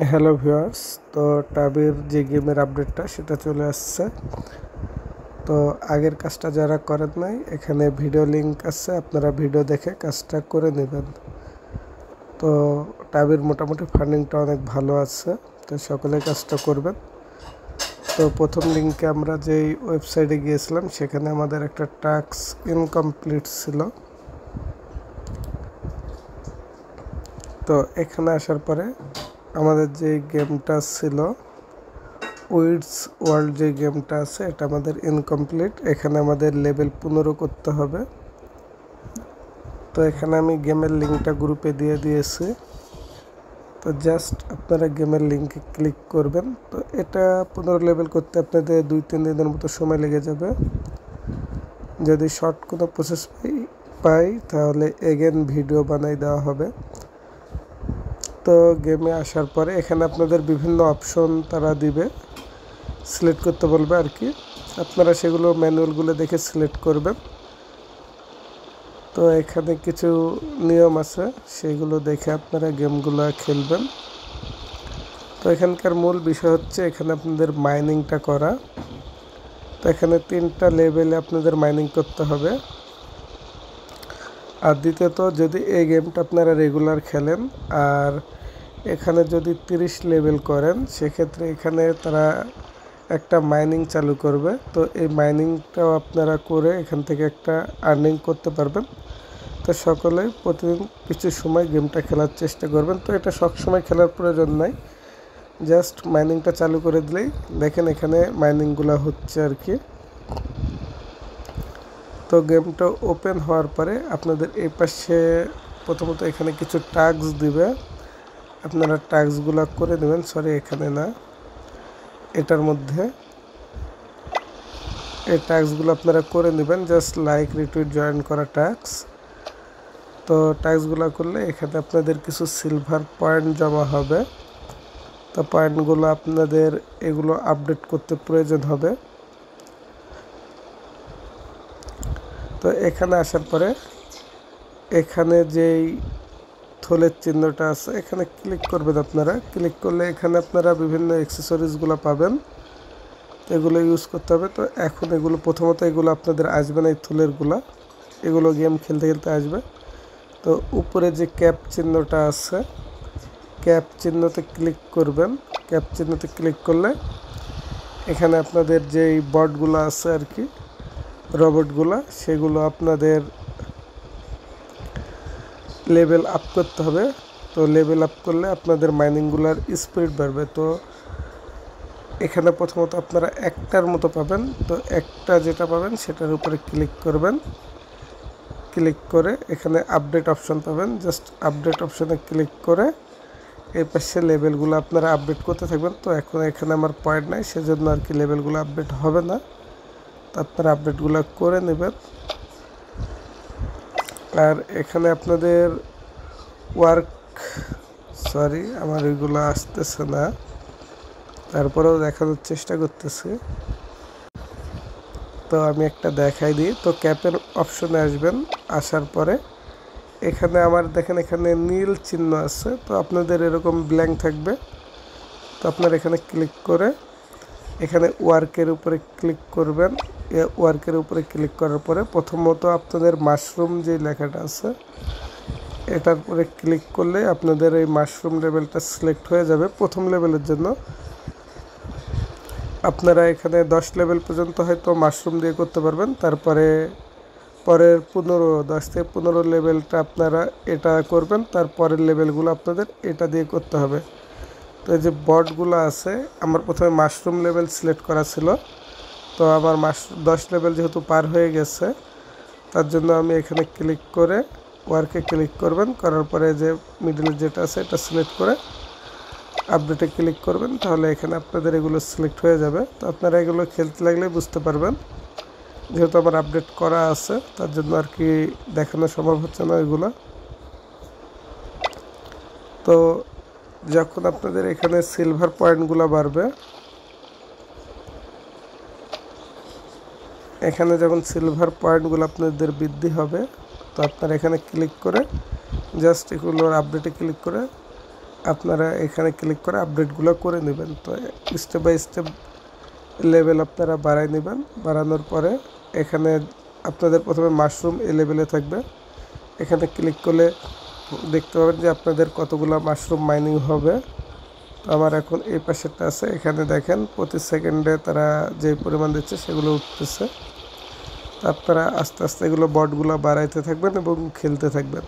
Hello viewers, তো টাবির যে গেমের আপডেটটা সেটা চলে আসছে। তো আগের কাজটা যারা করেন নাই, এখানে ভিডিও লিংক আছে, আপনারা ভিডিও দেখে কাজটা করে নেবেন। তো টাবির মোটামুটি ফান্ডিংটা অনেক ভালো আছে, তো সকলে কাজটা করবেন। তো প্রথম লিঙ্কে আমরা যেই ওয়েবসাইটে গিয়েছিলাম সেখানে আমাদের একটা টাস্ক ইনকমপ্লিট ছিল। তো এখানে আসার পরে আমাদের যে গেমটা ছিল উইডস ওয়ার্ল্ড, যে গেমটা আছে এটা আমাদের ইনকমপ্লিট। এখানে আমাদের লেভেল 15 করতে হবে। তো এখানে আমি গেমের লিঙ্কটা গ্রুপে দিয়ে দিয়েছি। তো জাস্ট আপনারা গেমের লিঙ্কে ক্লিক করবেন। তো এটা 15 লেভেল করতে আপনাদের 2-3 দিনের মতো সময় লেগে যাবে। যদি শর্ট কোনো প্রসেস পাই তাহলে এগেন ভিডিও বানাই দেওয়া হবে। তো গেমে আসার পরে এখানে আপনাদের বিভিন্ন অপশন তারা দিবে, সিলেক্ট করতে বলবে আর কি। আপনারা সেগুলো ম্যানুয়ালগুলো দেখে সিলেক্ট করবেন। তো এখানে কিছু নিয়ম আছে, সেগুলো দেখে আপনারা গেমগুলো খেলবেন। তো এখানকার মূল বিষয় হচ্ছে এখানে আপনাদের মাইনিংটা করা। তো এখানে 3টা লেভেলে আপনাদের মাইনিং করতে হবে। আর দ্বিতীয়ত, যদি এই গেমটা আপনারা রেগুলার খেলেন আর এখানে যদি 30 লেভেল করেন, সেক্ষেত্রে এখানে তারা একটা মাইনিং চালু করবে। তো এই মাইনিংটাও আপনারা করে এখান থেকে একটা আর্নিং করতে পারবেন। তো সকলে প্রতিদিন কিছু সময় গেমটা খেলার চেষ্টা করবেন। তো এটা সবসময় খেলার প্রয়োজন নাই, জাস্ট মাইনিংটা চালু করে দিলেই দেখেন এখানে মাইনিংগুলো হচ্ছে আর কি। তো গেমটা ওপেন হওয়ার পরে আপনাদের এই পাশে প্রথমত এখানে কিছু টাস্ক দিবে, আপনারা টাস্কগুলো করে নেবেন। সরি, এখানে না, এটার মধ্যে এই টাস্কগুলো আপনারা করে নেবেন, জাস্ট লাইক, রিটুইট, জয়েন করা টাস্ক। তো টাস্কগুলো করলে এখানে আপনাদের কিছু সিলভার পয়েন্ট জমা হবে। তো পয়েন্টগুলো আপনাদের এগুলো আপডেট করতে প্রয়োজন হবে। তো এখানে আসার পরে এখানে যেই থলের চিহ্নটা আছে এখানে ক্লিক করবেন। আপনারা ক্লিক করলে এখানে আপনারা বিভিন্ন অ্যাক্সেসরিজগুলো পাবেন, এগুলো ইউজ করতে হবে। তো এখন এগুলো প্রথমত এগুলো আপনাদের আসবে না, এই থলেরগুলো এগুলো গেম খেলতে খেলতে আসবে। তো উপরে যে ক্যাপ চিহ্নটা আছে, ক্যাপ চিহ্নতে ক্লিক করবেন। ক্যাপ চিহ্নতে ক্লিক করলে এখানে আপনাদের যেই বটগুলো আছে আর কি, রোবটগুলো, সেগুলো আপনাদের লেভেল আপ করতে হবে। তো লেভেল আপ করলে আপনাদের মাইনিংগুলোর স্পিড বাড়বে। তো এখানে প্রথমত আপনারা একটার মতো পাবেন। তো একটা যেটা পাবেন সেটার উপরে ক্লিক করবেন। ক্লিক করে এখানে আপডেট অপশন পাবেন, জাস্ট আপডেট অপশনে ক্লিক করে এই পাশে লেভেলগুলো আপনারা আপডেট করতে থাকবেন। তো এখন এখানে আমার পয়েন্ট নাই, সেজন্য আর কি লেভেলগুলো আপডেট হবে না। তো আপনারা আপডেটগুলো করে নেবেন। আর এখানে আপনাদের সরি আমার এগুলো আসতেছে না, তারপরেও দেখানোর চেষ্টা করতেছি। তো আমি একটা দেখাই দিই। তো ক্যাপের অপশনে আসবেন, আসার পরে এখানে আমার দেখেন এখানে নীল চিহ্ন আছে। তো আপনাদের এরকম ব্ল্যাঙ্ক থাকবে। তো আপনার এখানে ক্লিক করে এখানে ওয়ার্কের উপরে ক্লিক করবেন। ওয়ার্কের উপরে ক্লিক করার পরে প্রথমত আপনাদের মাশরুম যে লেখাটা আছে এটার উপরে ক্লিক করলে আপনাদের এই মাশরুম লেভেলটা সিলেক্ট হয়ে যাবে প্রথম লেভেলের জন্য। আপনারা এখানে 10 লেভেল পর্যন্ত হয়তো মাশরুম দিয়ে করতে পারবেন। তারপরে পরের 10 থেকে 15 লেভেলটা আপনারা এটা করবেন, তারপরের লেভেলগুলো আপনাদের এটা দিয়ে করতে হবে। তো এই যে বটগুলো আছে, আমার প্রথমে মাশরুম লেভেল সিলেক্ট করা ছিল। তো আমার 10 লেভেল যেহেতু পার হয়ে গেছে, তার জন্য আমি এখানে ক্লিক করে ওয়ার্কে ক্লিক করবেন। করার পরে যে মিডলে যেটা আছে এটা সিলেক্ট করে আপডেটে ক্লিক করবেন, তাহলে এখানে আপনাদের এগুলো সিলেক্ট হয়ে যাবে। তো আপনারা এগুলো খেলতে লাগলে বুঝতে পারবেন। যেহেতু আমার আপডেট করা আছে তার জন্য আর কি দেখানো সম্ভব হচ্ছে না এগুলো। তো যখন আপনাদের এখানে সিলভার পয়েন্টগুলো বাড়বে, এখানে যখন সিলভার পয়েন্টগুলো আপনাদের বৃদ্ধি হবে, তো আপনারা এখানে ক্লিক করে জাস্ট এগুলোর আপডেটে ক্লিক করে আপনারা এখানে ক্লিক করে আপডেটগুলো করে নেবেন। তো স্টেপ বাই স্টেপ লেভেল আপনারা বাড়াই নেবেন। বাড়ানোর পরে এখানে আপনাদের প্রথমে মাশরুম এই লেভেলে থাকবে। এখানে ক্লিক করলে দেখতে পাবেন যে আপনাদের কতগুলো মাশরুম মাইনিং হবে। তো আমার এখন এই পাশেরটা আছে, এখানে দেখেন প্রতি সেকেন্ডে তারা যে পরিমাণ দিচ্ছে সেগুলো উঠতেছে। তো আপনারা আস্তে আস্তে এগুলো বটগুলো বাড়াইতে থাকবেন এবং খেলতে থাকবেন।